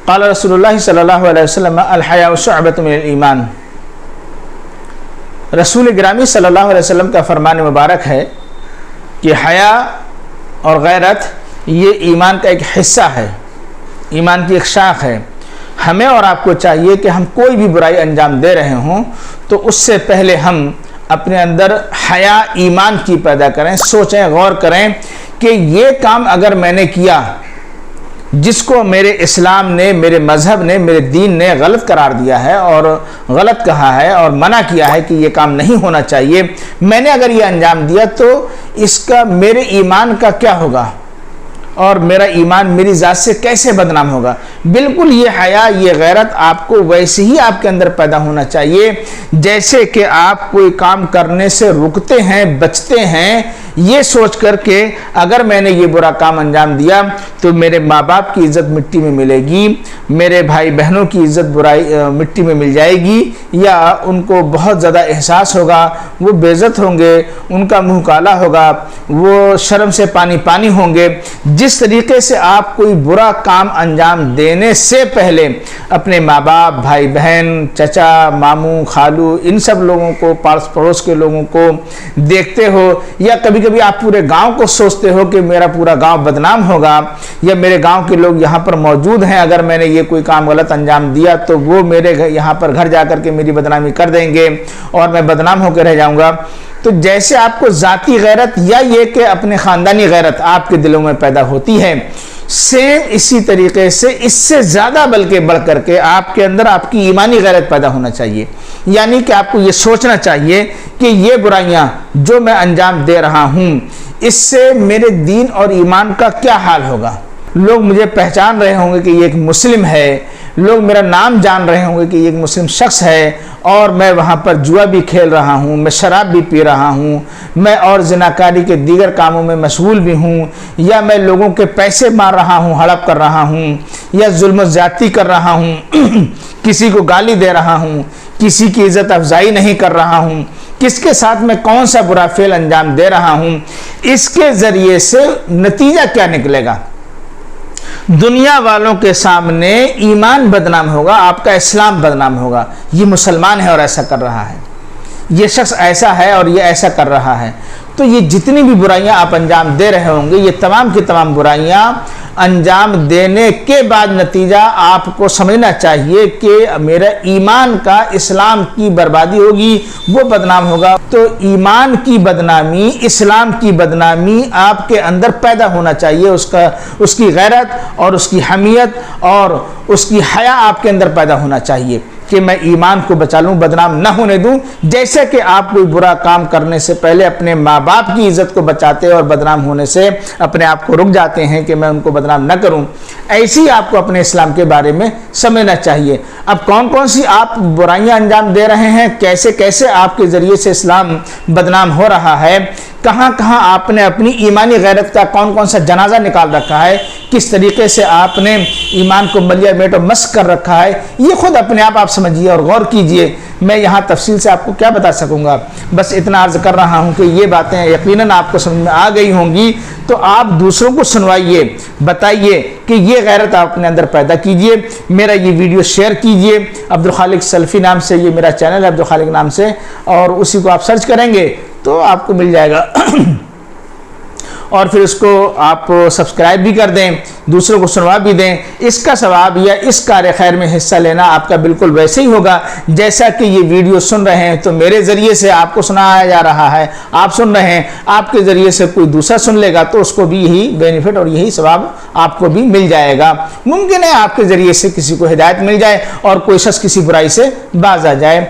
क़ाल रसूलुल्लाह सल्लल्लाहु अलैहि वसल्लम अल हयाउ शुअबतुम मिनल ईमान। रसूल गिरामी सल्लल्लाहु अलैहि वसल्लम का फरमान मुबारक है कि हया और गैरत ये ईमान का एक हिस्सा है, ईमान की एक शाख है। हमें और आपको चाहिए कि हम कोई भी बुराई अंजाम दे रहे हों तो उससे पहले हम अपने अंदर हया ईमान की पैदा करें, सोचें, गौर करें कि ये काम अगर मैंने किया जिसको मेरे इस्लाम ने, मेरे मज़हब ने, मेरे दीन ने गलत करार दिया है और गलत कहा है और मना किया है कि ये काम नहीं होना चाहिए, मैंने अगर ये अंजाम दिया तो इसका मेरे ईमान का क्या होगा और मेरा ईमान मेरी ज़ात से कैसे बदनाम होगा। बिल्कुल ये हया, ये गैरत आपको वैसे ही आपके अंदर पैदा होना चाहिए जैसे कि आप कोई काम करने से रुकते हैं, बचते हैं, ये सोच करके अगर मैंने ये बुरा काम अंजाम दिया तो मेरे माँ बाप की इज़्ज़त मिट्टी में मिलेगी, मेरे भाई बहनों की इज़्ज़त मिट्टी में मिल जाएगी, या उनको बहुत ज़्यादा एहसास होगा, वो बेइज्जत होंगे, उनका मुंह काला होगा, वो शर्म से पानी पानी होंगे। जिस तरीके से आप कोई बुरा काम अंजाम देने से पहले अपने माँ बाप, भाई बहन, चचा, मामू, खालू, इन सब लोगों को, पास पड़ोस के लोगों को देखते हो, या कभी कभी आप पूरे गांव को सोचते हो कि मेरा पूरा गांव बदनाम होगा या मेरे गांव के लोग यहाँ पर मौजूद हैं, अगर मैंने ये कोई काम गलत अंजाम दिया तो वो मेरे यहाँ पर घर जाकर के मेरी बदनामी कर देंगे और मैं बदनाम होकर रह जाऊंगा। तो जैसे आपको ज़ाती गैरत या ये कि अपने ख़ानदानी गैरत आपके दिलों में पैदा होती है, सेम इसी तरीके से इससे ज़्यादा बल्कि बढ़ करके आपके अंदर आपकी ईमानी गैरत पैदा होना चाहिए। यानी कि आपको ये सोचना चाहिए कि ये बुराइयां जो मैं अंजाम दे रहा हूँ इससे मेरे दीन और ईमान का क्या हाल होगा। लोग मुझे पहचान रहे होंगे कि ये एक मुस्लिम है, लोग मेरा नाम जान रहे होंगे कि ये एक मुस्लिम शख्स है और मैं वहाँ पर जुआ भी खेल रहा हूँ, मैं शराब भी पी रहा हूँ, मैं और ज़िनाकारी के दीगर कामों में मशगूल भी हूँ, या मैं लोगों के पैसे मार रहा हूँ, हड़प कर रहा हूँ, या जुल्म ज़्यादती कर रहा हूँ, किसी को गाली दे रहा हूँ, किसी की इज़्ज़त अफजाई नहीं कर रहा हूँ, किसके साथ मैं कौन सा बुरा फेल अंजाम दे रहा हूँ। इसके ज़रिए से नतीजा क्या निकलेगा? दुनिया वालों के सामने ईमान बदनाम होगा, आपका इस्लाम बदनाम होगा। ये मुसलमान है और ऐसा कर रहा है, ये शख्स ऐसा है और ये ऐसा कर रहा है। तो ये जितनी भी बुराइयां आप अंजाम दे रहे होंगे, ये तमाम की तमाम बुराइयां अंजाम देने के बाद नतीजा आपको समझना चाहिए कि मेरा ईमान का, इस्लाम की बर्बादी होगी, वो बदनाम होगा। तो ईमान की बदनामी, इस्लाम की बदनामी आपके अंदर पैदा होना चाहिए, उसकी गैरत और उसकी हमियत और उसकी हया आपके अंदर पैदा होना चाहिए कि मैं ईमान को बचा लूँ, बदनाम न होने दूँ। जैसे कि आप कोई बुरा काम करने से पहले अपने माँ बाप की इज़्ज़त को बचाते और बदनाम होने से अपने आप को रुक जाते हैं कि मैं उनको बदनाम न करूँ, ऐसे ही आपको अपने इस्लाम के बारे में समझना चाहिए। अब कौन कौन सी आप बुराइयां अंजाम दे रहे हैं, कैसे कैसे आपके ज़रिए से इस्लाम बदनाम हो रहा है, कहाँ कहाँ आपने अपनी ईमानी गैरत का कौन कौन सा जनाजा निकाल रखा है, किस तरीके से आपने ईमान को मलिया मेट और मस्क कर रखा है, ये खुद अपने आप समझिए और गौर कीजिए। मैं यहाँ तफसील से आपको क्या बता सकूँगा, बस इतना अर्ज कर रहा हूँ कि ये बातें यकीनन आपको समझ में आ गई होंगी। तो आप दूसरों को सुनवाइए, बताइए कि ये गैरत आप अपने अंदर पैदा कीजिए। मेरा ये वीडियो शेयर कीजिए। अब्दुल खालिक सल्फी नाम से ये मेरा चैनल है, अब्दुल खालिक नाम से, और उसी को आप सर्च करेंगे तो आपको मिल जाएगा और फिर उसको आप सब्सक्राइब भी कर दें, दूसरों को सुनवा भी दें। इसका सवाब या इस कार्य खैर में हिस्सा लेना आपका बिल्कुल वैसे ही होगा जैसा कि ये वीडियो सुन रहे हैं तो मेरे ज़रिए से आपको सुनाया जा रहा है, आप सुन रहे हैं, आपके ज़रिए से कोई दूसरा सुन लेगा तो उसको भी यही बेनिफिट और यही सवाब आपको भी मिल जाएगा। मुमकिन है आपके ज़रिए से किसी को हिदायत मिल जाए और कोई शख्स किसी बुराई से बाज आ जाए।